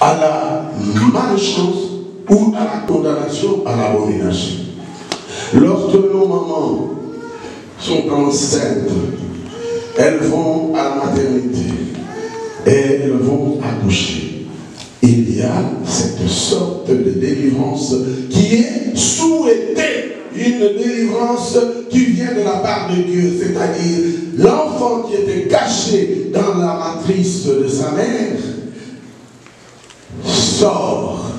à la malchance ou à la condamnation, à l'abomination. Lorsque nos mamans sont enceintes, elles vont à la maternité et elles vont accoucher. Il y a cette sorte de délivrance qui est souhaitée, une délivrance qui vient de la part de Dieu, c'est-à-dire l'enfant qui était caché dans la matrice de sa mère sort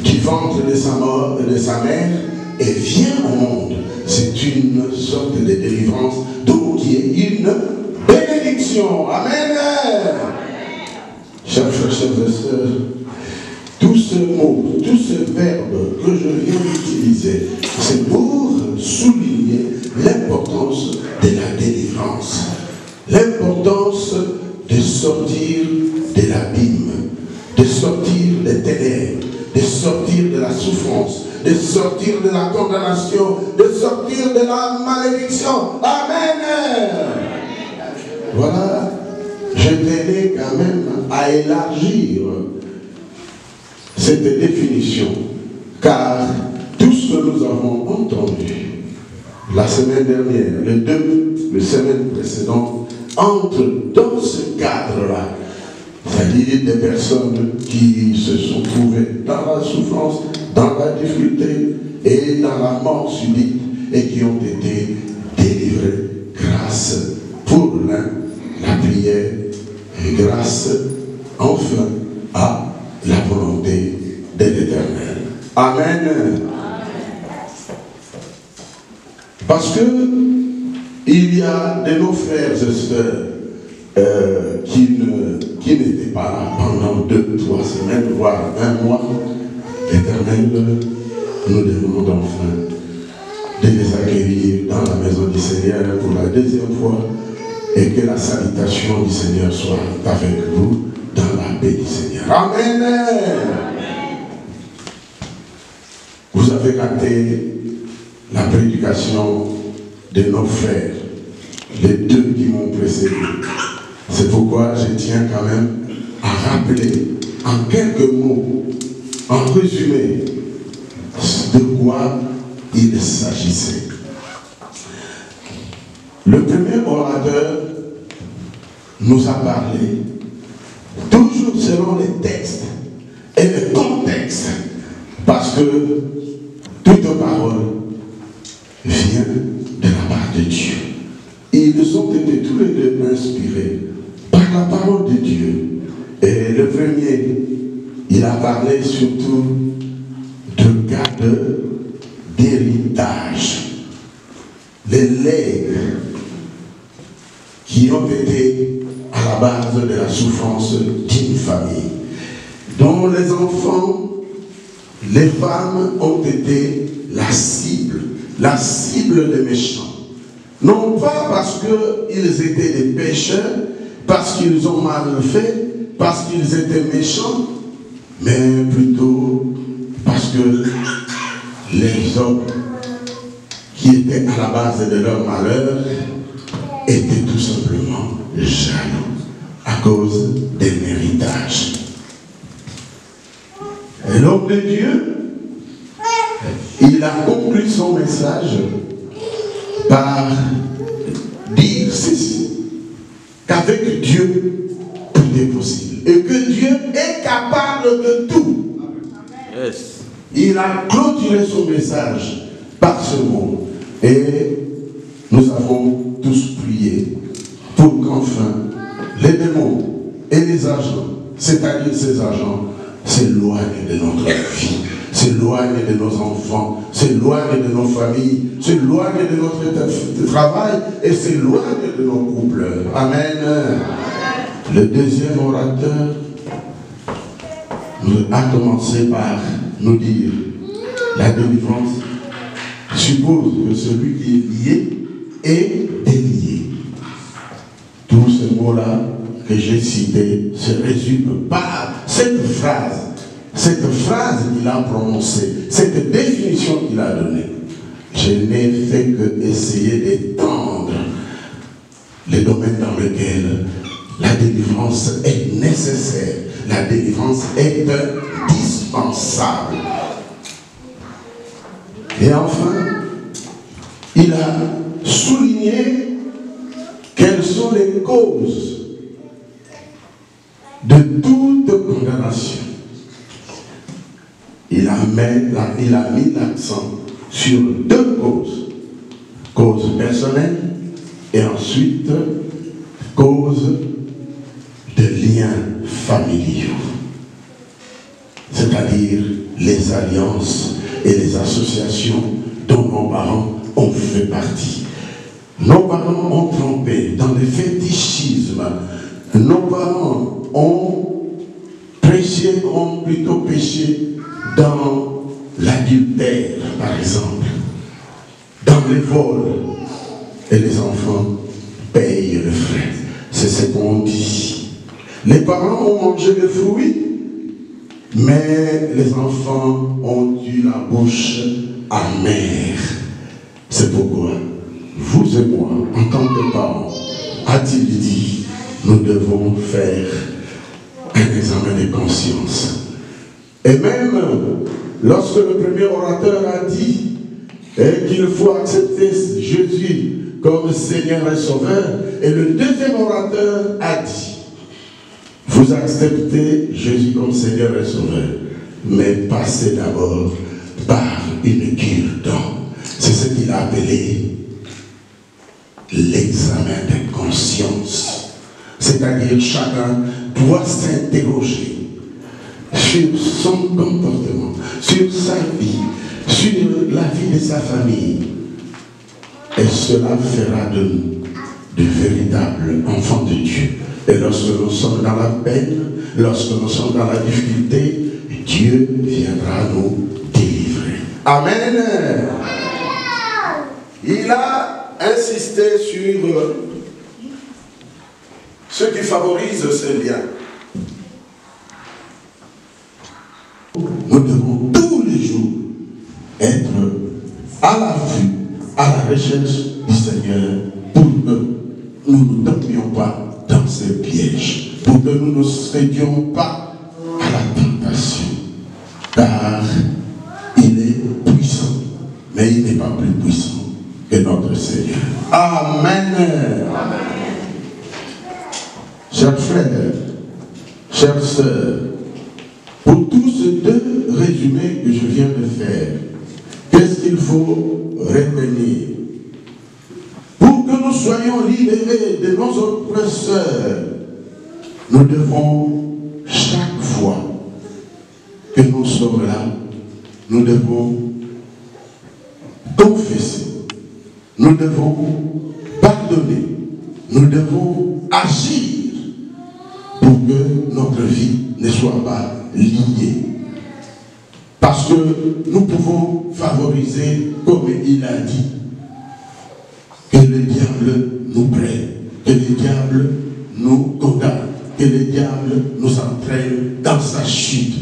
du ventre de sa mère et vient au monde. C'est une sorte de délivrance, donc qui est une bénédiction. Amen. Chers frères, chers sœurs, tout ce mot, tout ce verbe que je viens d'utiliser, c'est pour souligner l'importance de la délivrance, l'importance de sortir de l'abîme, de sortir des ténèbres, de sortir de la souffrance, de sortir de la condamnation, de sortir de la malédiction. Amen. Voilà, je tenais quand même à élargir cette définition, car tout ce que nous avons entendu la semaine dernière, les semaines précédentes, entre dans ce cadre-là. C'est-à-dire des personnes qui se sont trouvées dans la souffrance, dans la difficulté et dans la mort subite et qui ont été délivrées grâce pour l'un, la prière et grâce enfin à la volonté de l'Éternel. Amen. Parce que il y a de nos frères et sœurs qui n'étaient pas là pendant 2, 3 semaines, voire 1 mois. L'Éternel, nous demandons enfin de les accueillir dans la maison du Seigneur pour la 2e fois et que la salutation du Seigneur soit avec vous dans la paix du Seigneur. Amen. Vous avez raté la prédication de nos frères, les 2 qui m'ont précédé. C'est pourquoi je tiens quand même à rappeler en quelques mots, en résumé, de quoi il s'agissait. Le premier orateur nous a parlé, toujours selon les textes et le contexte, parce que toute parole vient de la part de Dieu. Ils ont été tous les 2 inspirés par la parole de Dieu. Et le premier, il a parlé surtout de cas d'héritage. Les legs qui ont été à la base de la souffrance d'une famille, dont les enfants, les femmes ont été la cible des méchants. Non pas parce qu'ils étaient des pécheurs, parce qu'ils ont mal fait, parce qu'ils étaient méchants, mais plutôt parce que les hommes qui étaient à la base de leur malheur étaient tout simplement jaloux à cause d'un héritage. Et l'homme de Dieu, il a conclu son message par dire ceci, qu'avec Dieu, tout est possible. Et que Dieu est capable de tout. Yes. Il a clôturé son message par ce mot. Et nous avons tous prié pour qu'enfin les démons et les agents, c'est-à-dire ces agents, s'éloignent de notre vie, s'éloignent de nos enfants, s'éloignent de nos familles, s'éloignent de notre travail et s'éloignent de nos couples. Amen. Le deuxième orateur a commencé par nous dire la délivrance suppose que celui qui est lié est délié. Tous ces mots-là que j'ai cités se résument par cette phrase qu'il a prononcée, cette définition qu'il a donnée. Je n'ai fait que essayer d'étendre les domaines dans lesquels la délivrance est nécessaire. la délivrance est indispensable. Et enfin, il a souligné quelles sont les causes de toute condamnation. Il a mis l'accent sur deux causes. Cause personnelle et ensuite cause de liens familiaux. C'est-à-dire les alliances et les associations dont nos parents ont fait partie. Nos parents ont trompé dans le fétichisme. Nos parents ont plutôt péché dans l'adultère, par exemple, dans les vols, et les enfants payent le frais. C'est ce qu'on dit. Les parents ont mangé les fruits, mais les enfants ont eu la bouche amère. C'est pourquoi, vous et moi, en tant que parents, a-t-il dit, nous devons faire un examen de conscience. Et même lorsque le premier orateur a dit qu'il faut accepter Jésus comme Seigneur et Sauveur, et le deuxième orateur a dit, vous acceptez Jésus comme Seigneur et Sauveur, mais passez d'abord par une cure-dent. C'est ce qu'il a appelé l'examen de conscience. C'est-à-dire chacun doit s'interroger sur son comportement, sur sa vie, sur la vie de sa famille. Et cela fera de nous de véritables enfants de Dieu. Et lorsque nous sommes dans la peine, lorsque nous sommes dans la difficulté, Dieu viendra nous délivrer. Amen. Il a insisté sur ce qui favorise ces liens. Nous devons tous les jours être à l'affût, à la recherche du Seigneur, pour que nous ne tombions pas dans ces pièges, pour que nous ne cédions pas à la tentation, car il est puissant, mais il n'est pas plus puissant que notre Seigneur. Amen. Amen. Chers frères, chères sœurs, pour tous ces deux résumés que je viens de faire, qu'est-ce qu'il faut retenir? Pour que nous soyons libérés de nos oppresseurs, nous devons, chaque fois que nous sommes là, nous devons confesser, nous devons pardonner, nous devons agir pour que notre vie ne soit pas liée. Parce que nous pouvons favoriser, comme il a dit, que le diable nous prenne, que le diable nous condamne, que le diable nous entraîne dans sa chute.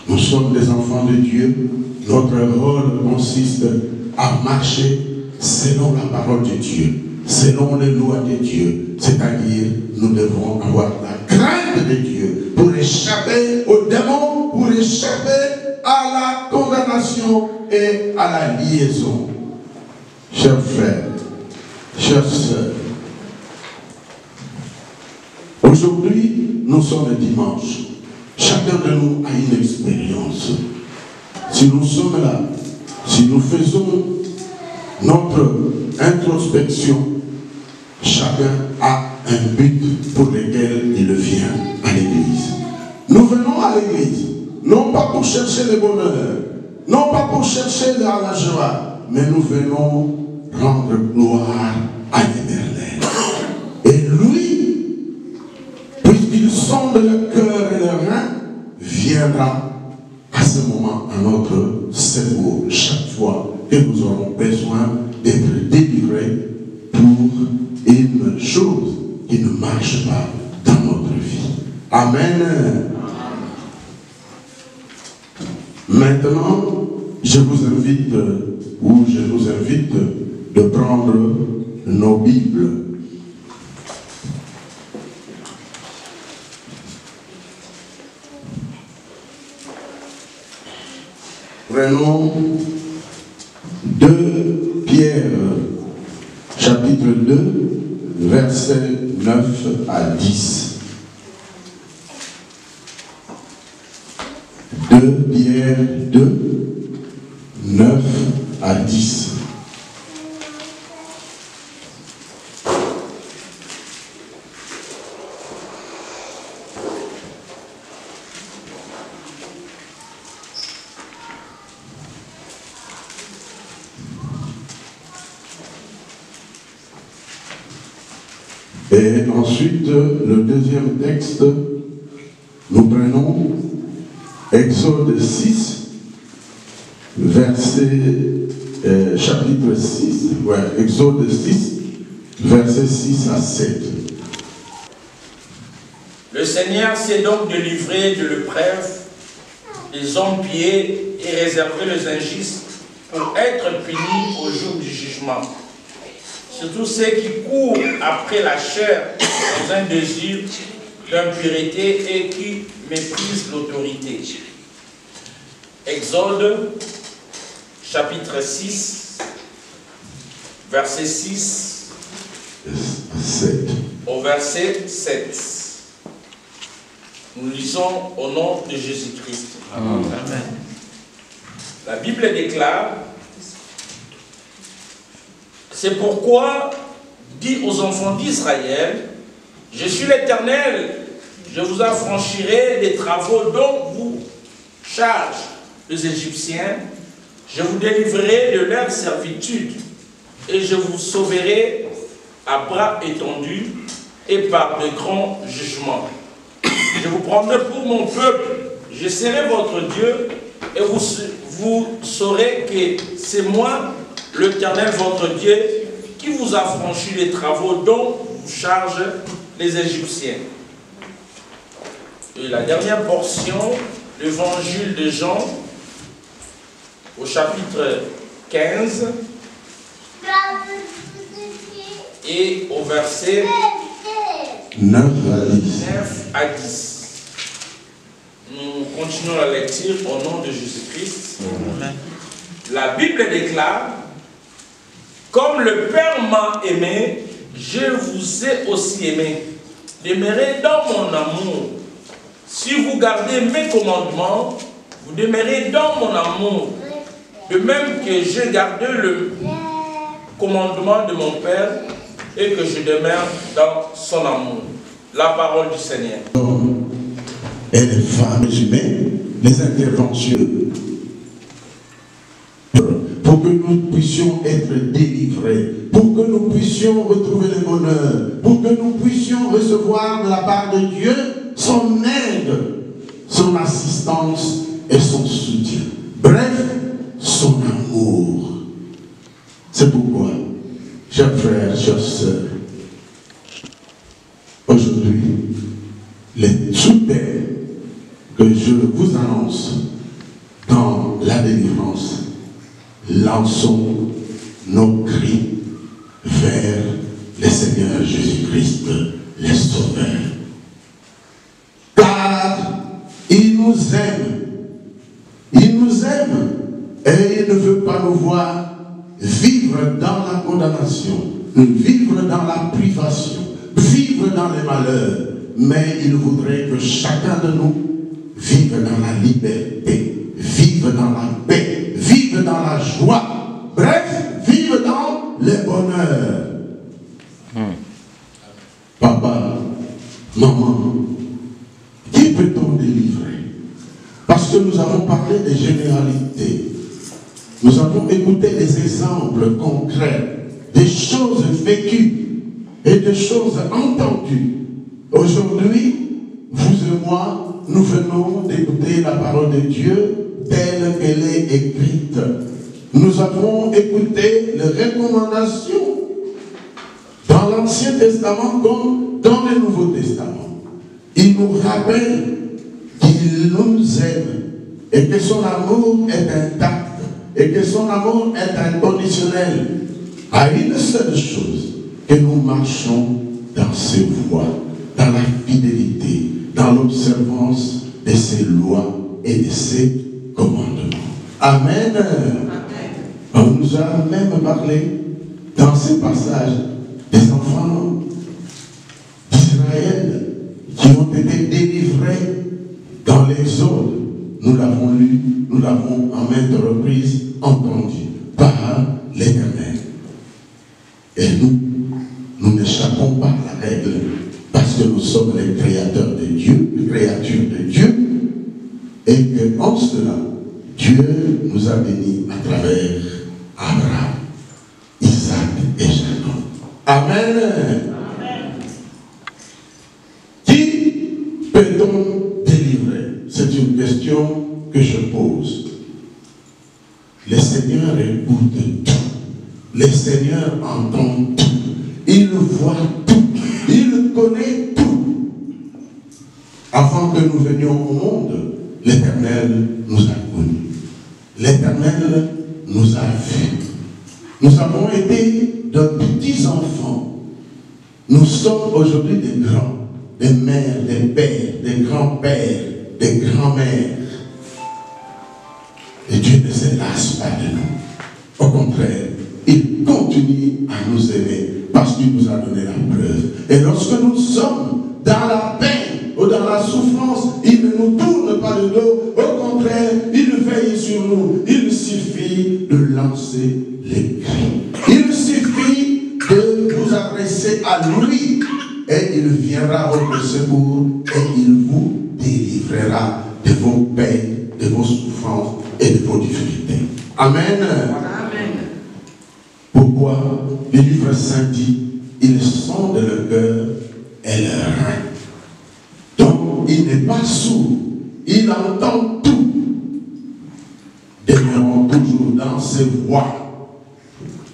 Nous sommes des enfants de Dieu. Notre rôle consiste à marcher selon la parole de Dieu, selon les lois de Dieu. C'est-à-dire, nous devons avoir la crainte de Dieu pour échapper aux démons, pour échapper à la condamnation et à la liaison. Chers frères, chères sœurs, aujourd'hui, nous sommes le dimanche. Chacun de nous a une expérience. Si nous sommes là, si nous faisons notre introspection, chacun a un but pour lequel il vient à l'église. Nous venons à l'église, non pas pour chercher le bonheur, non pas pour chercher la joie, mais nous venons rendre gloire à l'Éternel. Et lui, puisqu'il sonde le cœur et le rein, viendra à ce moment à notre secours chaque fois que nous aurons besoin d'être délivrés pour une chose qui ne marche pas dans notre vie. Amen. Maintenant, je vous invite de prendre nos Bibles. Prenons 2 Pierre, chapitre 2, versets 9 à 10. 2 Pierre 2, 9 à 10. Et ensuite, le deuxième texte, nous prenons Exode 6, chapitre 6, Exode 6, versets 6 à 7. Le Seigneur s'est donc délivré de l'épreuve des hommes pieux et réservé les injustes pour être punis au jour du jugement. Surtout ceux qui courent après la chair dans un désir d'impureté et qui méprisent l'autorité. Exode, chapitre 6, verset 6 au verset 7. Nous lisons au nom de Jésus-Christ. Amen. La Bible déclare: c'est pourquoi, dit aux enfants d'Israël, je suis l'Éternel, je vous affranchirai des travaux dont vous chargent les Égyptiens, je vous délivrerai de leur servitude, et je vous sauverai à bras étendus et par de grands jugements. Je vous prendrai pour mon peuple, je serai votre Dieu, et vous saurez que c'est moi, l'Éternel votre Dieu, qui vous a franchi les travaux dont vous chargent les Égyptiens. Et la dernière portion, l'évangile de Jean, au chapitre 15, et au verset 9 à 10. Nous continuons la lecture au nom de Jésus-Christ. La Bible déclare: comme le Père m'a aimé, je vous ai aussi aimé. Demeurez dans mon amour. Si vous gardez mes commandements, vous demeurez dans mon amour. De même que j'ai gardé le commandement de mon Père et que je demeure dans son amour. La parole du Seigneur. Et les femmes humaines, les interventions, pour que nous puissions être délivrés, pour que nous puissions retrouver le bonheur, pour que nous puissions recevoir de la part de Dieu son aide, son assistance et son soutien. Bref, son amour. C'est pourquoi, chers frères, chers sœurs, aujourd'hui, les soutiens que je vous annonce dans la délivrance, lançons nos cris vers le Seigneur Jésus-Christ, le Sauveur. Car il nous aime. Il nous aime et il ne veut pas nous voir vivre dans la condamnation, vivre dans la privation, vivre dans les malheurs. Mais il voudrait que chacun de nous vive dans la liberté, vive dans la paix, vive dans la joie, bref, vive dans le bonheur. Papa, maman, qui peut-on délivrer? Parce que nous avons parlé des généralités, nous avons écouté des exemples concrets, des choses vécues et des choses entendues. Aujourd'hui, vous et moi, nous venons d'écouter la parole de Dieu telle qu'elle est écrite. Nous avons écouté les recommandations dans l'Ancien Testament comme dans le Nouveau Testament. Il nous rappelle qu'il nous aime et que son amour est intact et que son amour est inconditionnel à une seule chose, que nous marchons dans ses voies, dans la fidélité, dans l'observance de ses lois et de ses commandements. Amen. On nous a même parlé dans ces passages des enfants d'Israël qui ont été délivrés dans l'Exode. Nous l'avons lu, nous l'avons en maintes reprises entendu par l'Éternel. Et nous n'échappons pas à la règle parce que nous sommes les créateurs de Dieu, les créatures de Dieu, et que en cela, Dieu nous a bénis à travers Abraham, Isaac et Jacob. Amen. Amen. Qui peut-on délivrer? C'est une question que je pose. Le Seigneur écoute tout. Le Seigneur entend tout. Il voit tout. Il connaît tout. Avant que nous venions au monde, l'Éternel nous a connus. L'Éternel nous a vus. Nous avons été de petits enfants. Nous sommes aujourd'hui des grands, des mères, des pères, des grands-pères, des grands-mères. Et Dieu ne se lasse pas de nous. Au contraire, il continue à nous aimer parce qu'il nous a donné la preuve. Et lorsque nous sommes dans la peine ou dans la souffrance, il ne nous tourne pas le dos. Au contraire, il veille sur nous. Il suffit de lancer les cris. Il suffit de vous adresser à lui et il viendra à votre secours et il vous délivrera de vos peines, de vos souffrances et de vos difficultés. Amen. Amen. Pourquoi le livre saint dit, ils sonde le cœur et le rein. Donc, il n'est pas sourd, il entend tout. Demeurons toujours dans ses voies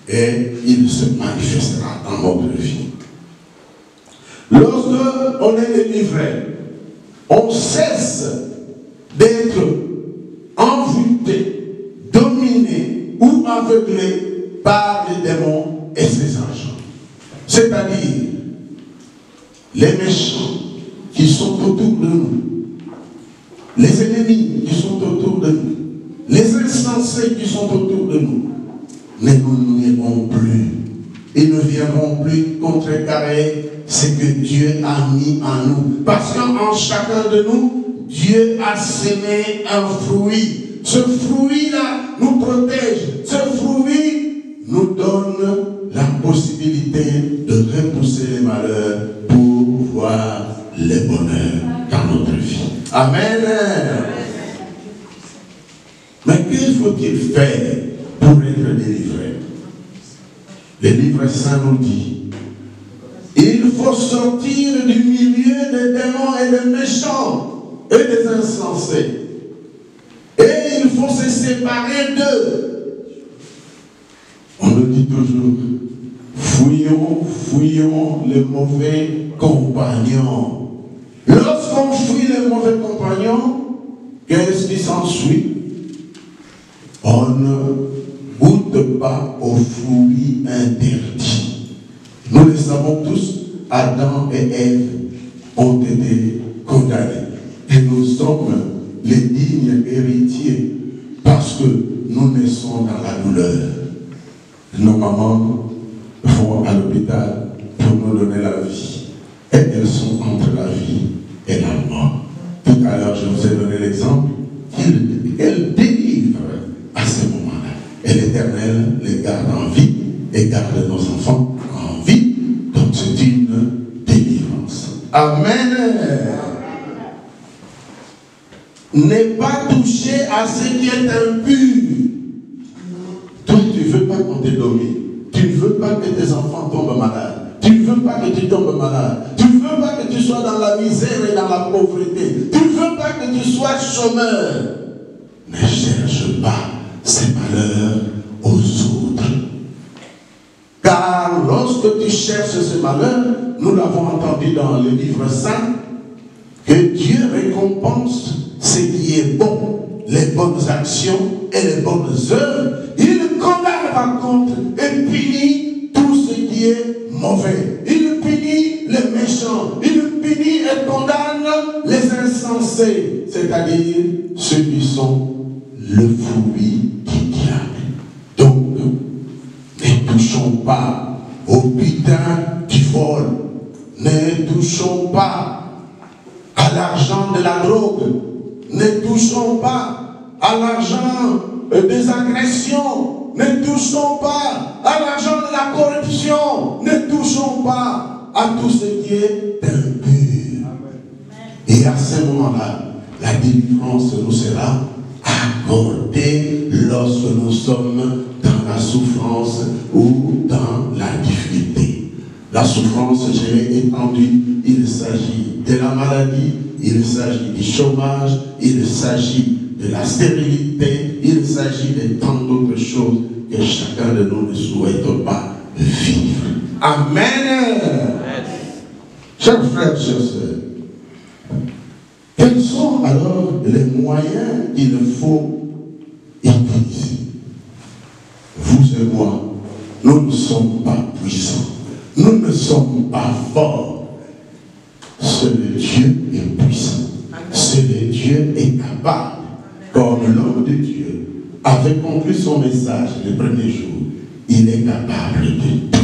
et il se manifestera dans notre vie. Lorsque on est délivré, on cesse d'être envoûté, dominé ou aveuglé par les démons et ses agents. C'est-à-dire les méchants qui sont autour de nous, les ennemis qui sont autour de nous, les insensés qui sont autour de nous, ne nous nuiront plus. Ils ne viendront plus contrecarrer ce que Dieu a mis en nous. Parce qu'en chacun de nous, Dieu a semé un fruit. Ce fruit-là nous protège. Ce fruit nous donne la possibilité de repousser les malheurs pour voir le bonheur dans notre vie. Amen. Mais que faut-il faire pour être délivré? Le livre saint nous dit, il faut sortir du milieu des démons et des méchants et des insensés. Et il faut se séparer d'eux. On nous dit toujours, fuyons les mauvais compagnons. Lorsqu'on fuit les mauvais compagnons, qu'est-ce qui s'ensuit? On ne goûte pas aux fruits interdits. Nous le savons tous, Adam et Ève ont été condamnés. Et nous sommes les dignes héritiers parce que nous naissons dans la douleur. Nos mamans vont à l'hôpital pour nous donner la vie. Et elles sont entre la vie et la mort. Tout à l'heure, je vous ai donné l'exemple qu'elles délivrent à ce moment-là. Et l'Éternel les garde en vie et garde nos enfants en vie. Donc c'est une délivrance. Amen. N'est pas touché à ce qui est impur. Toi, tu ne veux pas qu'on te domine. Tu ne veux pas que tes enfants tombent malades. Tu ne veux pas que tu tombes malade. Tu ne veux pas que tu sois dans la misère et dans la pauvreté. Tu ne veux pas que tu sois chômeur. Ne cherche pas ces malheurs aux autres. Car lorsque tu cherches ce malheur, nous l'avons entendu dans le livre saint, que Dieu récompense ce qui est bon, les bonnes actions et les bonnes œuvres. Il condamne par contre et punit tout ce qui est mauvais. Il punit les méchants. Il punit et condamne les insensés, c'est-à-dire ceux qui sont le fruit du diable. Donc, ne touchons pas au butin du vol. Ne touchons pas à l'argent de la drogue. Ne touchons pas à l'argent des agressions. Ne touchons pas à l'argent de la corruption. Ne touchons pas à tout ce qui est impur. Et à ce moment-là, la délivrance nous sera accordée lorsque nous sommes dans la souffrance ou dans la difficulté. La souffrance, je l'ai étendue, il s'agit de la maladie, il s'agit du chômage, il s'agit de la stérilité, il s'agit de tant d'autres choses que chacun de nous ne souhaite pas vivre. Amen. Chers frères, chers sœurs, quels sont alors les moyens qu'il faut utiliser? Vous et moi, nous ne sommes pas puissants. Nous ne sommes pas forts. Seul Dieu est puissant. Seul Dieu est capable. Comme l'homme de Dieu avait conclu son message le premier jour, il est capable de tout.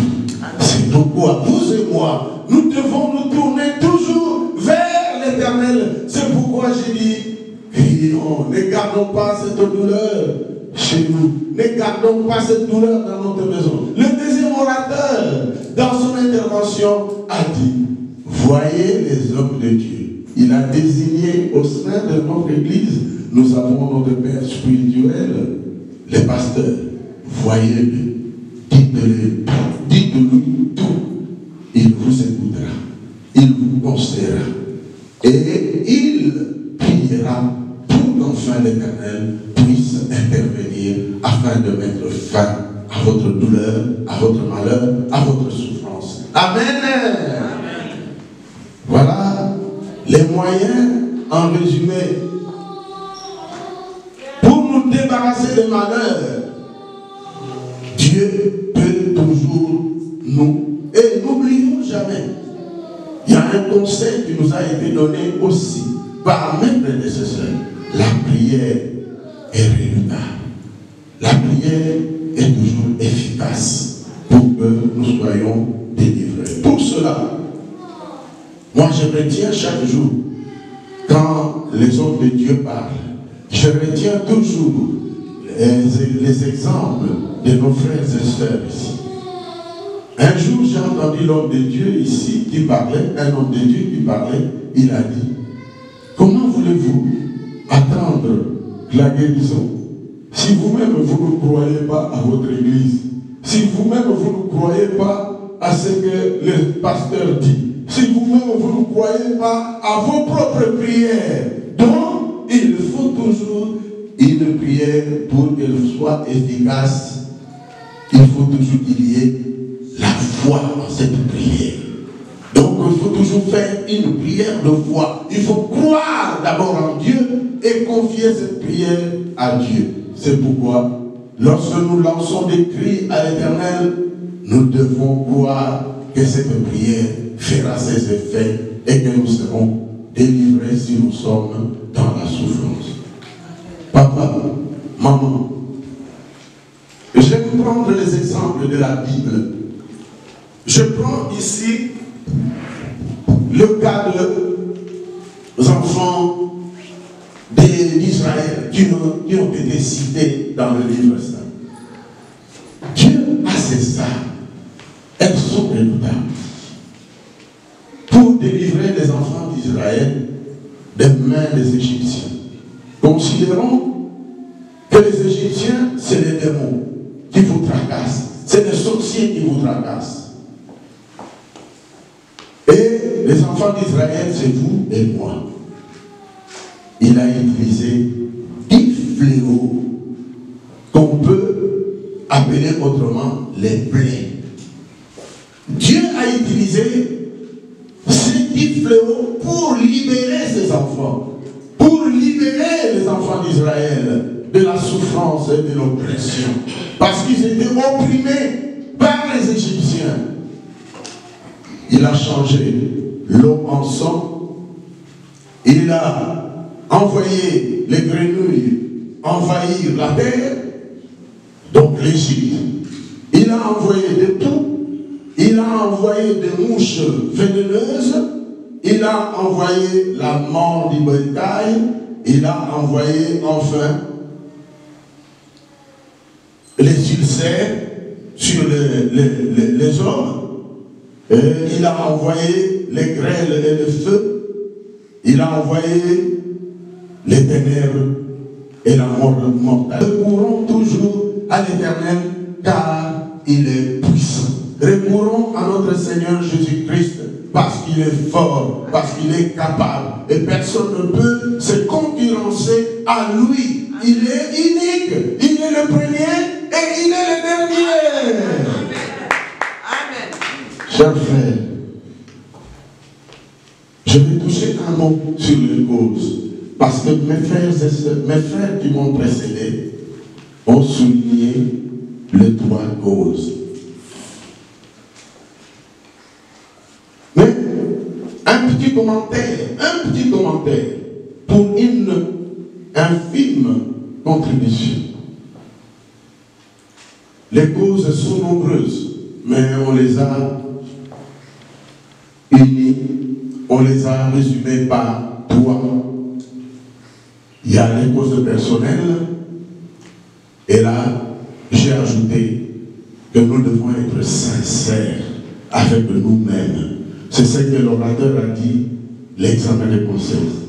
C'est pourquoi vous et moi, nous devons nous tourner toujours vers l'Éternel. C'est pourquoi j'ai dit, crions, ne gardons pas cette douleur chez nous. Ne gardons pas cette douleur dans notre maison. Le deuxième orateur, dans son intervention, a dit, voyez les hommes de Dieu. Il a désigné au sein de notre église, nous avons notre père spirituel, les pasteurs. Voyez-le, dites-lui tout. Il vous écoutera, il vous conseillera et il priera pour qu'enfin l'Éternel puisse intervenir afin de mettre fin à votre douleur, à votre malheur, à votre souffrance. Amen. Amen. Voilà les moyens en résumé pour nous débarrasser des malheurs. Dieu peut toujours nous. Et n'oublions jamais, il y a un conseil qui nous a été donné aussi par mes prédécesseurs. La prière est redoutable. La prière est toujours efficace pour que nous soyons délivrés. Pour cela, moi je retiens chaque jour, quand les hommes de Dieu parlent, je retiens toujours les exemples de nos frères et sœurs ici. Un jour, j'ai entendu l'homme de Dieu ici qui parlait, un homme de Dieu qui parlait, il a dit, comment voulez-vous attendre la guérison si vous-même vous ne croyez pas à votre église, si vous-même vous ne croyez pas à ce que le pasteur dit, si vous-même vous ne croyez pas à vos propres prières? Donc, il faut toujours une prière pour qu'elle soit efficace. Il faut toujours qu'il y ait la foi en cette prière. Donc il faut toujours faire une prière de foi. Il faut croire d'abord en Dieu et confier cette prière à Dieu. C'est pourquoi lorsque nous lançons des cris à l'Éternel, nous devons croire que cette prière fera ses effets et que nous serons délivrés si nous sommes dans la souffrance. Papa, maman, je vais vous prendre les exemples de la Bible. Je prends ici le cas des enfants d'Israël qui ont été cités dans le livre saint. Dieu a ses armes. Elles sont redoutables. Pour délivrer les enfants d'Israël des mains des Égyptiens. Considérons que les Égyptiens, c'est les démons qui vous tracassent. C'est les sorciers qui vous tracassent. Et les enfants d'Israël, c'est vous et moi. Il a utilisé 10 fléaux qu'on peut appeler autrement les plaies. Dieu a utilisé ces 10 fléaux pour libérer ses enfants, pour libérer les enfants d'Israël de la souffrance et de l'oppression, parce qu'ils étaient opprimés par les Égyptiens. Il a changé l'eau en sang. Il a envoyé les grenouilles envahir la terre, donc l'Égypte. Il a envoyé des poux, il a envoyé des mouches vénéneuses, il a envoyé la mort du bétail, il a envoyé enfin les ulcères sur les hommes, et il a envoyé les grêles et le feu, il a envoyé les ténèbres et la mort mortelle. Recourons toujours à l'Éternel car il est puissant. Recourons à notre Seigneur Jésus-Christ parce qu'il est fort, parce qu'il est capable et personne ne peut se concurrencer à lui. Il est unique, il est le premier et il est le dernier. Amen. Chers frères, je vais toucher un mot sur les causes. Parce que mes frères et sœurs, mes frères qui m'ont précédé ont souligné les trois causes. Mais un petit commentaire pour une infime contribution. Les causes sont nombreuses, mais on les a unies, on les a résumées par trois. Il y a les causes personnelles, et là, j'ai ajouté que nous devons être sincères avec nous-mêmes. C'est ce que l'orateur a dit, l'examen des consciences.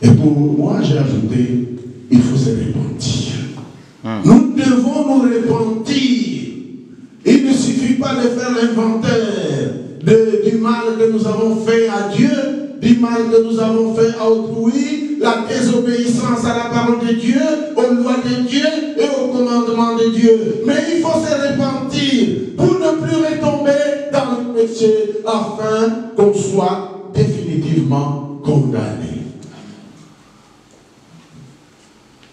Et pour moi, j'ai ajouté, il faut se repentir. Nous devons nous repentir. Il ne suffit pas de faire l'inventaire du mal que nous avons fait à Dieu, du mal que nous avons fait à autrui, la désobéissance à la parole de Dieu, aux lois de Dieu et aux commandements de Dieu. Mais il faut se repentir pour ne plus retomber dans le péché afin qu'on soit définitivement condamné.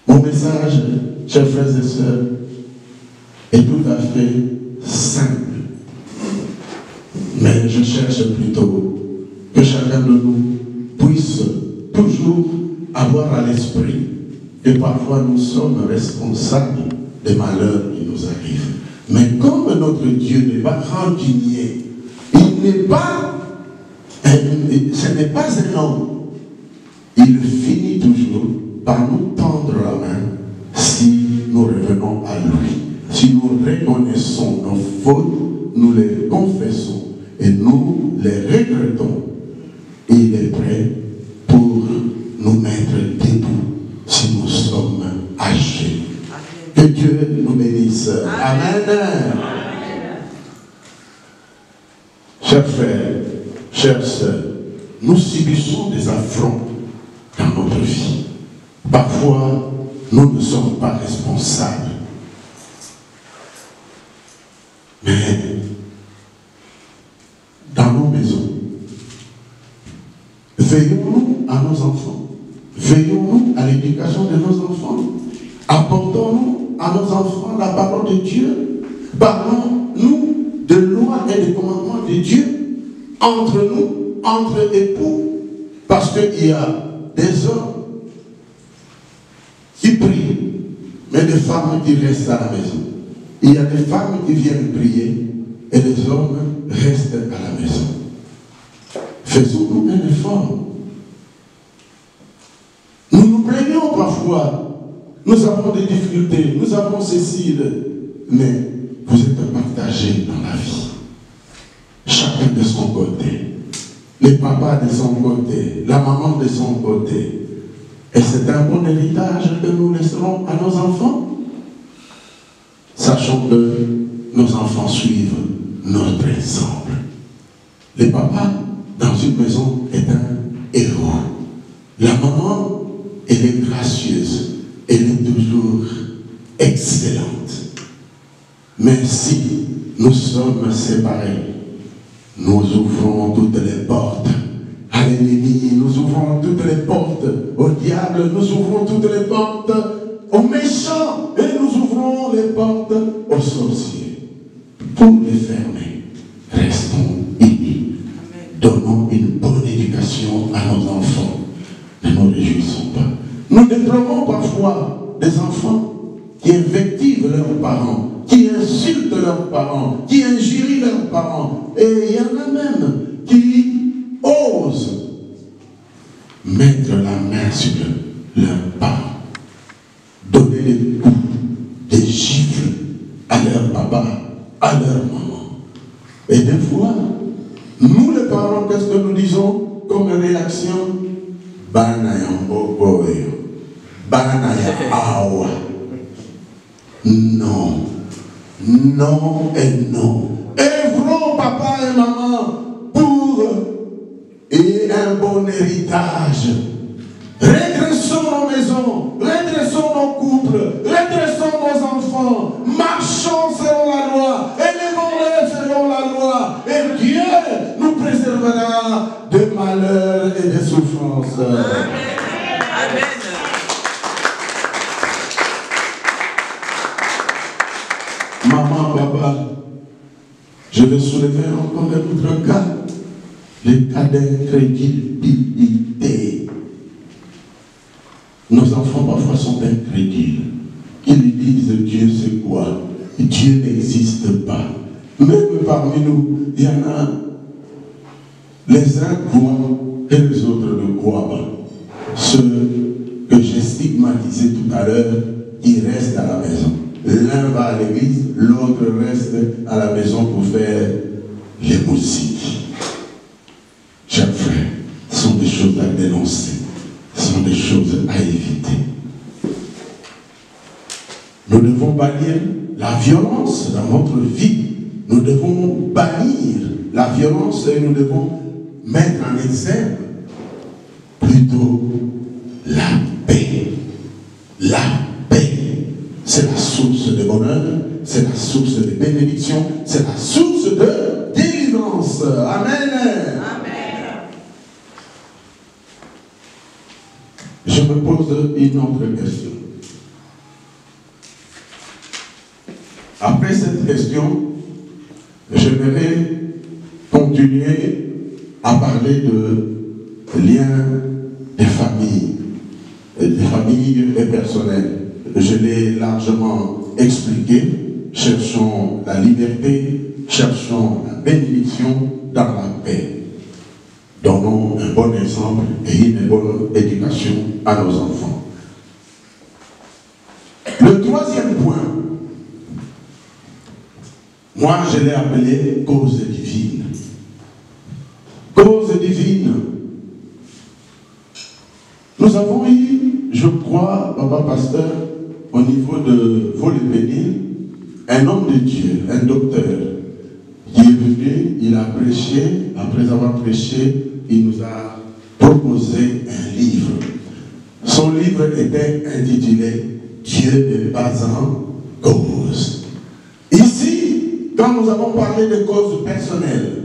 Mon message, chers frères et sœurs, est tout à fait simple. Mais je cherche plutôt que chacun de nous puisse toujours avoir à l'esprit que parfois nous sommes responsables des malheurs qui nous arrivent. Mais comme notre Dieu n'est pas rancunier, il n'est pas, ce n'est pas un homme, il finit toujours par nous tendre la main si nous revenons à lui. Si nous reconnaissons nos fautes, nous les confessons et nous les regrettons. Il est prêt pour nous mettre debout si nous sommes âgés. Que Dieu nous bénisse. Amen. Amen. Chers frères, chères sœurs, nous subissons des affronts dans notre vie. Parfois, nous ne sommes pas responsables. Mais dans nos maisons, veillons-nous à nos enfants, veillons-nous à l'éducation de nos enfants, apportons-nous à nos enfants la parole de Dieu, parlons-nous de lois et de commandements de Dieu entre nous, entre époux, parce qu'il y a des hommes qui prient, mais des femmes qui restent à la maison. Il y a des femmes qui viennent prier et les hommes restent à la maison. Faisons-nous un effort. Nous nous plaignons parfois. Nous avons des difficultés, nous avons ceci, mais vous êtes partagés dans la vie. Chacun de son côté. Les papas de son côté, la maman de son côté. Et c'est un bon héritage que nous laisserons à nos enfants. Sachant que nos enfants suivent notre exemple. Le papa, dans une maison, est un héros. La maman, elle est gracieuse. Elle est toujours excellente. Mais si nous sommes séparés, nous ouvrons toutes les portes à l'ennemi, nous ouvrons toutes les portes au diable, nous ouvrons toutes les portes aux méchants et nous ouvrons les portes aux sorciers. Pour les fermer, restons unis. Donnons une bonne éducation à nos enfants. Ne nous réjouissons pas. Nous déplorons parfois fois des enfants qui invectivent leurs parents, qui insultent leurs parents, qui injurient leurs parents. Et il y en a même qui osent mettre la main sur leurs parents, donner des coups, des gifles à leur papa, à leur maman. Et des fois, nous les parents, qu'est-ce que nous disons comme réaction? Banayambo boyo, banaya awa. Non, non et non. Œuvrons, papa et maman, pour un bon héritage. Redressons nos maisons, redressons nos couples, redressons nos enfants, marchons selon la loi, élevons-les selon la loi, et Dieu nous préservera de malheurs et de souffrances. Amen. Amen. Maman, papa, je vais soulever encore un autre cas, le cas d'incrédulité. Nos enfants parfois sont incrédules. Ils disent Dieu c'est quoi? Dieu n'existe pas. Même parmi nous, il y en a, les uns croient et les autres ne croient pas. Ceux que j'ai stigmatisés tout à l'heure, ils restent à la maison. L'un va à l'église, l'autre reste à la maison pour faire les musiques. Chers frères, ce sont des choses à dénoncer. Ce sont des choses à éviter. Nous devons bannir la violence dans notre vie. Nous devons bannir la violence et nous devons mettre en exergue plutôt la paix. La paix, c'est la source de bonheur, c'est la source de bénédiction, c'est la source de délivrance. Amen. Je me pose une autre question. Après cette question, j'aimerais continuer à parler de liens des familles et personnelles. Je l'ai largement expliqué. Cherchons la liberté, cherchons la bénédiction dans la paix. Donnons un bon exemple et une bonne éducation à nos enfants. Le troisième point, moi je l'ai appelé cause divine. Cause divine. Nous avons eu, je crois, papa pasteur, au niveau de Volépénil, un homme de Dieu, un docteur, qui est venu, il a prêché, après avoir prêché, il nous a proposé un livre. Son livre était intitulé « Dieu n'est pas en cause ». Ici, quand nous avons parlé de causes personnelles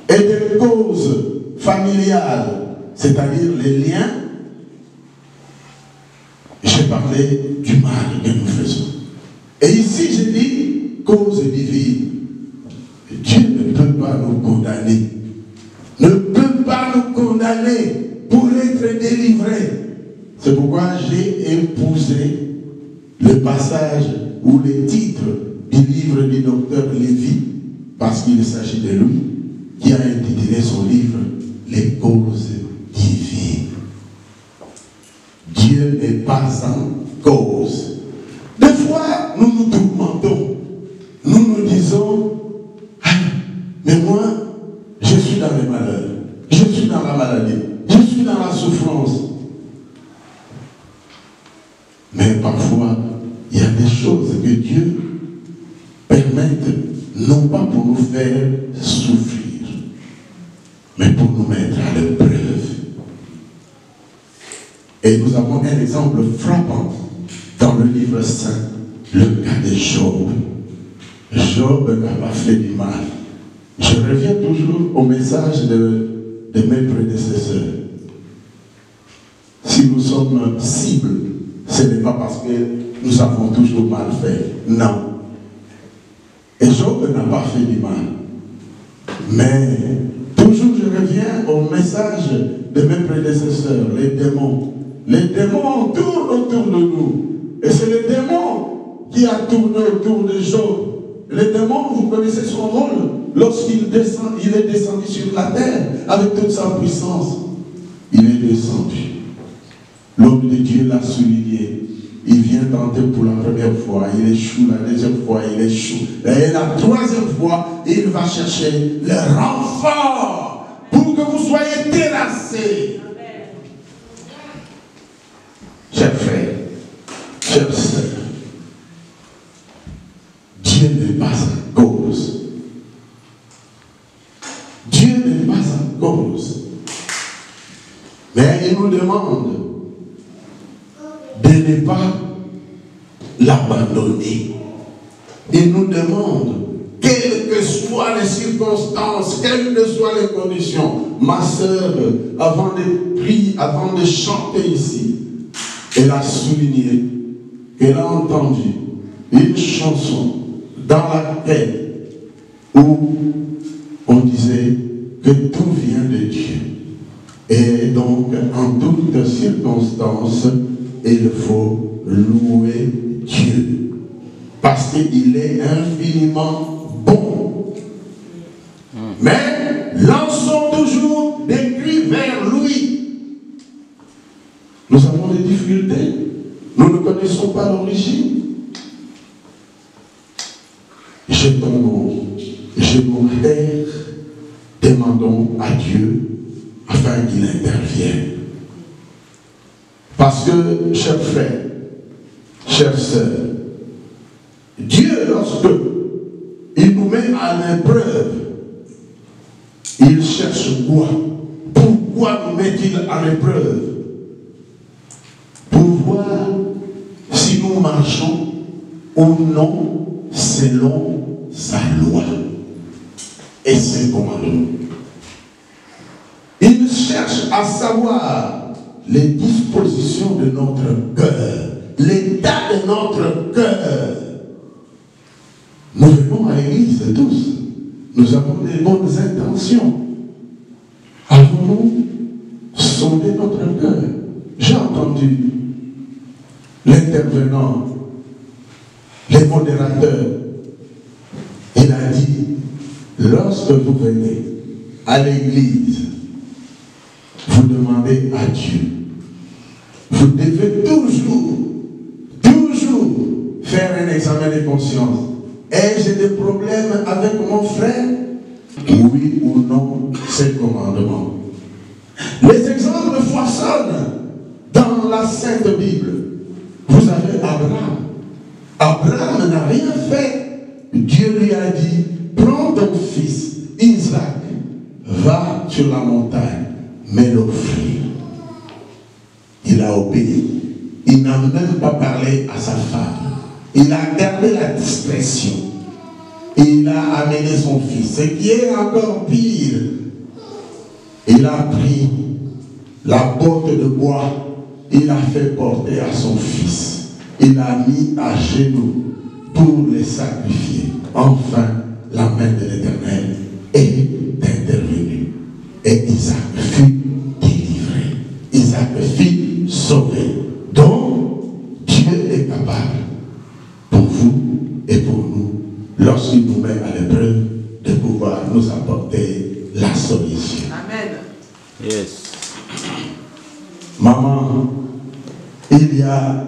et de causes familiales, c'est-à-dire les liens, j'ai parlé du mal que nous faisons. Et ici, j'ai dit cause divine. Dieu ne peut pas nous condamner. Ne peut pas nous condamner pour être délivrés. C'est pourquoi j'ai épousé le passage ou le titre du livre du docteur Lévy, parce qu'il s'agit de lui, qui a intitulé son livre « Les causes divines ». Dieu n'est pas en cause. Des fois, nous nous tourmentons. Nous nous disons, ah, mais moi, je suis dans les malheurs. Je suis dans la maladie. Je suis dans la souffrance. Mais parfois, il y a des choses que Dieu permette, non pas pour nous faire souffrir, mais pour nous mettre à l'épreuve. Et nous avons un exemple frappant dans le livre saint, le cas de Job. Job n'a pas fait du mal. Je reviens toujours au message de mes prédécesseurs. Si nous sommes cibles, ce n'est pas parce que nous avons toujours mal fait. Non. Et Job n'a pas fait du mal. Mais toujours je reviens au message de mes prédécesseurs, les démons. les démons tournent autour de nous. Et c'est le démon qui a tourné autour de Job. Le démon, vous connaissez son rôle, lorsqu'il descend, il est descendu sur la terre avec toute sa puissance. Il est descendu. L'homme de Dieu l'a souligné. Il vient tenter pour la première fois, il échoue, la deuxième fois, il échoue. Et la troisième fois, il va chercher le renfort pour que vous soyez terrassés. Chers frères, chers sœurs, Dieu n'est pas en cause. Dieu n'est pas en cause. Mais il nous demande de ne pas l'abandonner. Il nous demande, quelles que soient les circonstances, quelles que soient les conditions, ma sœur, avant de prier, avant de chanter ici, elle a souligné qu'elle a entendu une chanson dans laquelle où on disait que tout vient de Dieu. Et donc, en toutes circonstances, il faut louer Dieu. Parce qu'il est infiniment bon. Mais lançons toujours des cris vers lui. Nous avons des difficultés. Nous ne connaissons pas l'origine. Jetons-nous terre, demandons à Dieu afin qu'il intervienne. Parce que, chers frères, chères sœurs, Dieu, lorsque il nous met à l'épreuve, il cherche quoi? Pourquoi nous met-il à l'épreuve? Pour voir si nous marchons ou non selon sa loi et ses commandements. Il cherche à savoir les dispositions de notre cœur, l'état de notre cœur. Nous venons à l'église tous. Nous avons des bonnes intentions. Allons-nous sonder notre cœur? J'ai entendu l'intervenant, les modérateurs. Il a dit, lorsque vous venez à l'église, vous demandez à Dieu. Vous devez toujours faire un examen de conscience. Ai-je des problèmes avec mon frère? Oui ou non, ses commandements. Les exemples foisonnent dans la Sainte Bible. Vous avez Abraham. Abraham n'a rien fait. Dieu lui a dit, prends ton fils, Isaac, va sur la montagne, mais l'offrir. Il a obéi. Il n'a même pas parlé à sa femme. Il a gardé la discrétion. Il a amené son fils. Ce qui est encore pire, il a pris la botte de bois, il a fait porter à son fils. Il a mis à genoux pour les sacrifier. Enfin, la main de l'Éternel est intervenue. Et Isaac fut délivré. Isaac fut sauvé. Donc, Dieu est capable, pour vous et pour nous, lorsqu'il nous met à l'épreuve, de pouvoir nous apporter la solution. Amen. Yes. Maman, il y a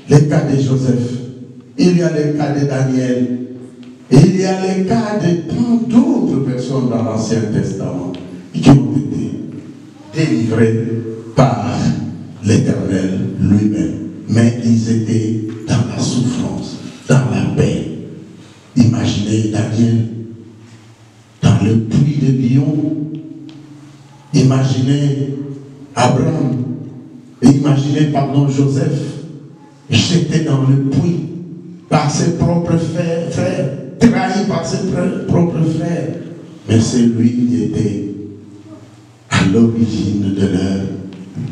les cas de Joseph, il y a les cas de Daniel, il y a les cas de tant d'autres personnes dans l'Ancien Testament qui ont été délivrées par l'Éternel lui-même. Mais ils étaient dans la souffrance, dans la paix. Imaginez Daniel dans le puits de lion. Imaginez Abraham. Imaginez, Joseph jeté dans le puits par ses propres frères, trahi par ses propres frères. Mais c'est lui qui était à l'origine de leur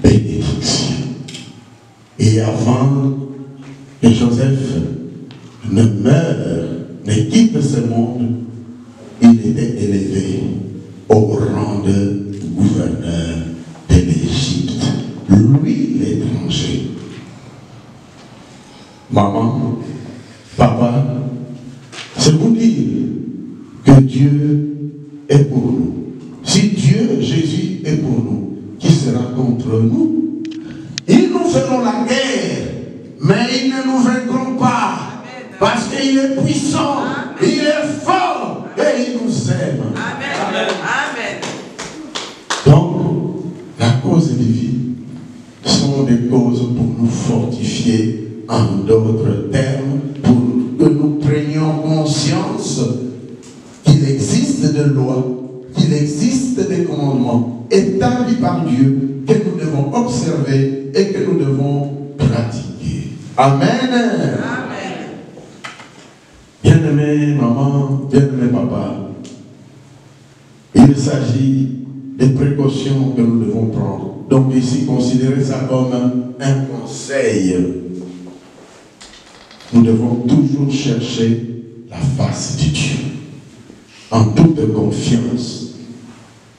bénédiction. Et avant que Joseph ne meure, ne quitte ce monde, il était élevé au rang de gouverneur de l'Égypte. Lui, l'étranger. maman, papa, c'est vous dire que Dieu est pour nous. Si Dieu, Jésus est pour nous, qui sera contre nous? Ils nous feront la guerre, mais ils ne nous vaincront pas. Parce qu'il est puissant, il est fort et il nous aime. Amen. Amen. Donc, la cause de vie sont des causes pour nous fortifier, en d'autres termes, pour que nous prenions conscience qu'il existe des lois, qu'il existe des commandements établis par Dieu que nous devons observer et que nous devons pratiquer. Amen. Amen. Bien-aimé maman, bien-aimé papa, il s'agit des précautions que nous devons prendre. Donc ici, considérez ça comme un conseil. Nous devons toujours chercher la face de Dieu, en toute confiance.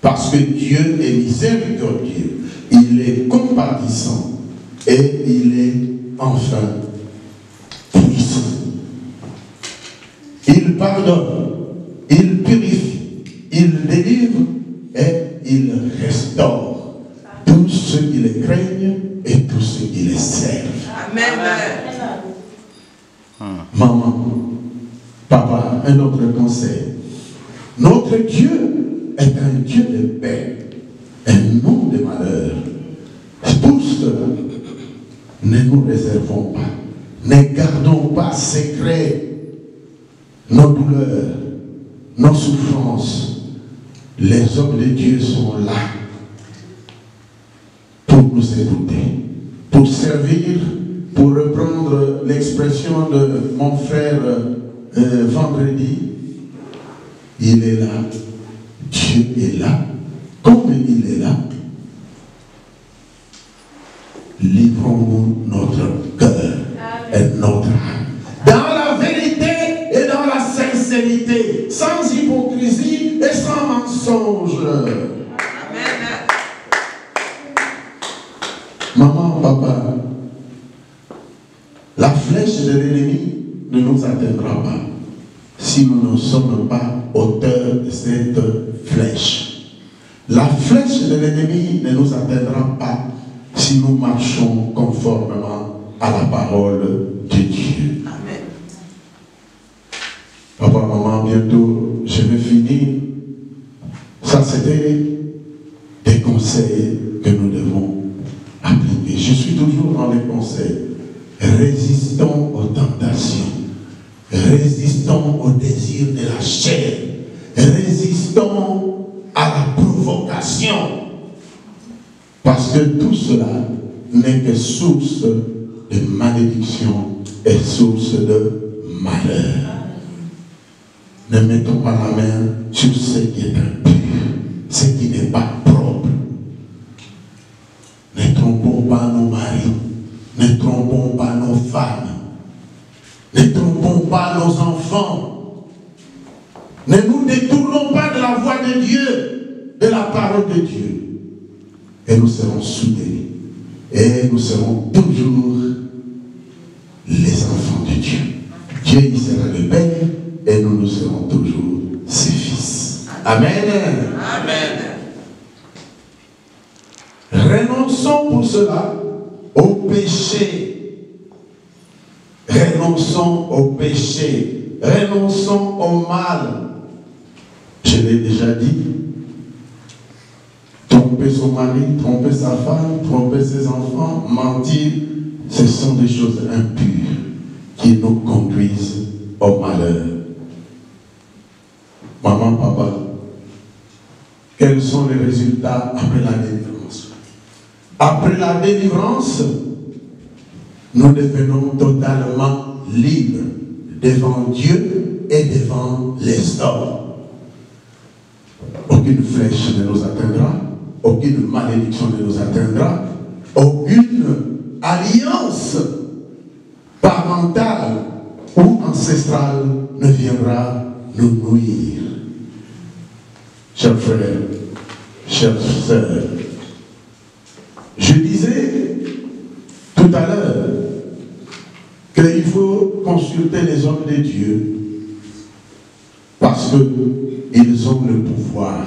Parce que Dieu est miséricordieux, il est compatissant et il est enfin puissant. Il pardonne, il purifie, il délivre et il restaure tous ceux qui les craignent et tous ceux qui les servent. Amen. Maman, papa, un autre conseil. Notre Dieu est un Dieu de paix, et non de malheur. Pour cela, ne nous réservons pas, ne gardons pas secret nos douleurs, nos souffrances. Les hommes de Dieu sont là pour nous écouter, pour servir, pour reprendre l'expression de mon frère vendredi. Il est là, Dieu est là, comme il est là. Livrons-nous notre cœur et notre âme dans la vérité et dans la sincérité, sans hypocrisie et sans mensonge. Amen. Maman, papa, la flèche de l'ennemi ne nous atteindra pas si nous ne sommes pas auteurs de cette flèche. La flèche de l'ennemi ne nous atteindra pas si nous marchons conformément à la parole de Dieu. Amen. Papa, maman, bientôt je vais finir. Ça, c'était des conseils que nous devons appliquer. Je suis toujours dans les conseils. Résistons aux tentations. Résistons au désir de la chair. Résistons à la provocation. Parce que tout cela n'est que source de malédiction et source de malheur. Ne mettons pas la main sur ce qui est impur, ce qui n'est pas propre. Ne trompons pas nos maris, ne trompons pas nos femmes, ne trompons pas nos enfants. Ne nous détournons pas de la voie de Dieu, de la parole de Dieu. Et nous serons soudés. Et nous serons toujours les enfants de Dieu. Dieu y sera le Père et nous serons toujours ses fils. Amen. Amen. Renonçons pour cela au péché. Renonçons au péché. Renonçons au mal. Je l'ai déjà dit. Tromper son mari, tromper sa femme, tromper ses enfants, mentir, ce sont des choses impures qui nous conduisent au malheur. Maman, papa, quels sont les résultats après la délivrance? Après la délivrance, nous devenons totalement libres devant Dieu et devant les hommes. Aucune flèche ne nous atteindra, aucune malédiction ne nous atteindra, aucune alliance parentale ou ancestrale ne viendra nous nuire. Chers frères, chères sœurs, je disais tout à l'heure qu'il faut consulter les hommes de Dieu parce qu'ils ont le pouvoir.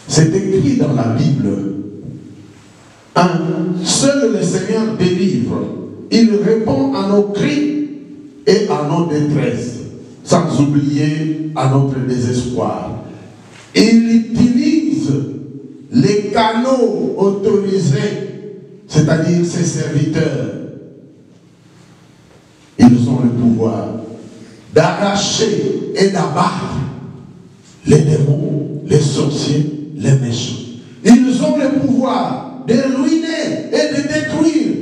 C'est écrit dans la Bible. Seul le Seigneur délivre. Il répond à nos cris et à nos détresses, sans oublier à notre désespoir. Il utilise les canaux autorisés, c'est-à-dire ses serviteurs. Ils ont le pouvoir d'arracher et d'abattre les démons, les sorciers, les méchants. Ils ont le pouvoir de ruiner et de détruire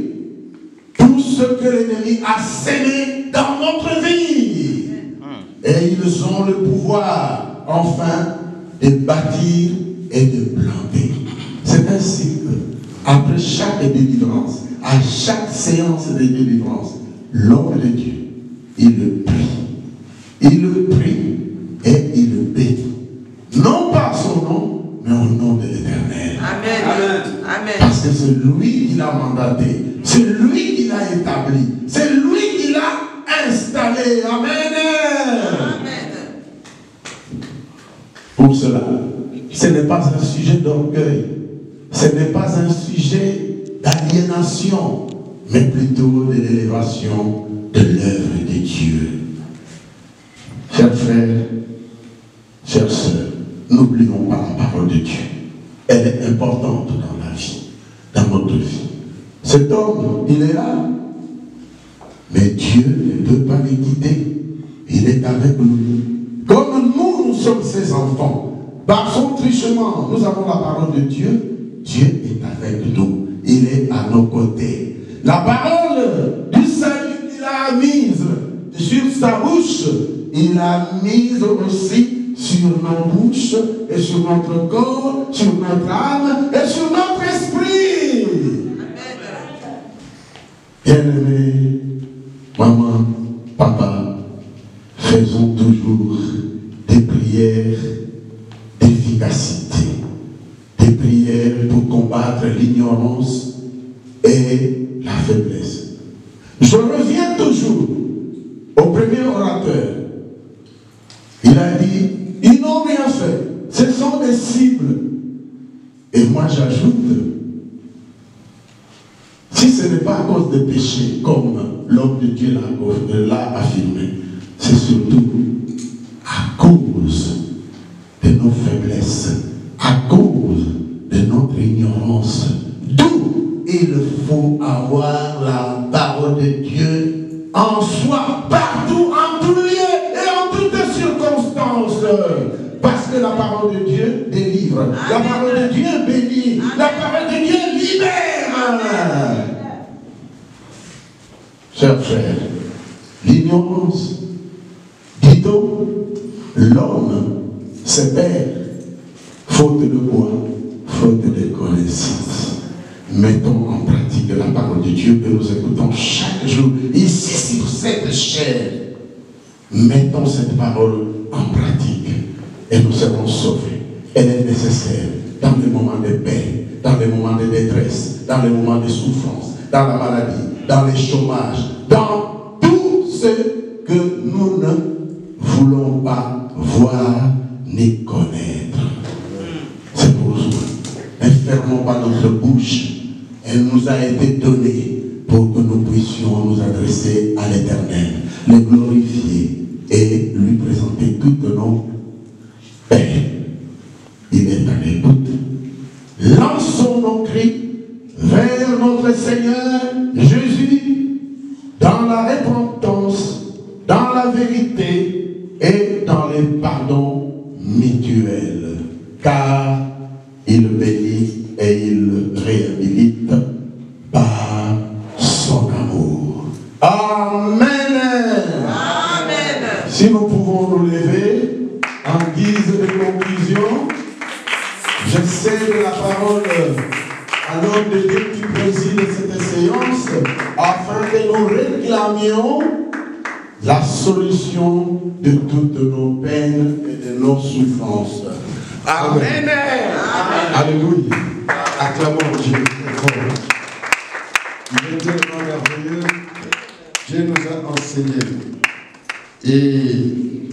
tout ce que l'ennemi a sémé dans notre vie. Et ils ont le pouvoir, enfin, de bâtir et de planter. C'est ainsi que, après chaque délivrance, à chaque séance de délivrance, l'homme de Dieu, il le prie. Il le prie et il le bénit. Non pas son nom, mais au nom de l'Éternel. Amen. Amen. Parce que c'est lui qui l'a mandaté. C'est lui qui l'a établi. C'est lui qui l'a installé. Amen. Amen. Pour cela, ce n'est pas un sujet d'orgueil. Ce n'est pas un sujet d'aliénation, mais plutôt de l'élévation de l'œuvre de Dieu. Chers frères, chères sœurs, n'oublions pas la parole de Dieu. Elle est importante dans la vie, dans notre vie. Cet homme, il est là, mais Dieu ne peut pas le quitter. Il est avec nous. Comme nous sommes ses enfants, par son truchement, nous avons la parole de Dieu. Dieu est avec nous. Il est à nos côtés. La parole du salut qu'il a mise sur sa bouche, il a mise aussi sur nos bouches et sur notre corps, sur notre âme et sur notre esprit. Bien-aimés, maman, papa, faisons toujours des prières d'efficacité, des prières pour combattre l'ignorance et la faiblesse. Je reviens toujours au premier orateur. Il a dit, ils n'ont rien fait. Ce sont des cibles. Et moi j'ajoute, si ce n'est pas à cause des péchés, comme l'homme de Dieu l'a affirmé, c'est surtout à cause de nos faiblesses, à cause de notre ignorance. D'où il faut avoir la parole de Dieu en soi, partout, en tout lieu et en toutes circonstances. Parce que la parole de Dieu délivre, Amen. La parole de Dieu bénit, Amen. La parole de Dieu libère. Amen. Chers frères, l'ignorance, dit-on, l'homme se perd, faute de quoi? Faute de connaissance. Mettons en pratique la parole de Dieu que nous écoutons chaque jour, ici sur cette chaîne. Mettons cette parole en pratique et nous serons sauvés. Elle est nécessaire dans les moments de paix, dans les moments de détresse, dans les moments de souffrance, dans la maladie, dans les chômages, dans tout ce que nous ne voulons pas voir ni connaître. C'est pour ça. Ne fermons pas notre bouche. Elle nous a été donnée pour que nous puissions nous adresser à l'Éternel, le glorifier et lui présenter toutes nos peines. Il est à l'écoute. Lançons nos cris vers notre Seigneur Jésus dans la repentance, dans la vérité et dans les pardons mutuels. Car il bénit et il réhabilite par son amour. Amen. Amen. Si nous pouvons nous lever en guise de conclusion, je cède la parole à l'homme de Dieu qui préside cette séance afin que nous réclamions la solution de toutes nos peines et de nos souffrances. Amen. Amen. Alléluia. Acclamons Dieu. Il est tellement merveilleux. Dieu nous a enseigné. Et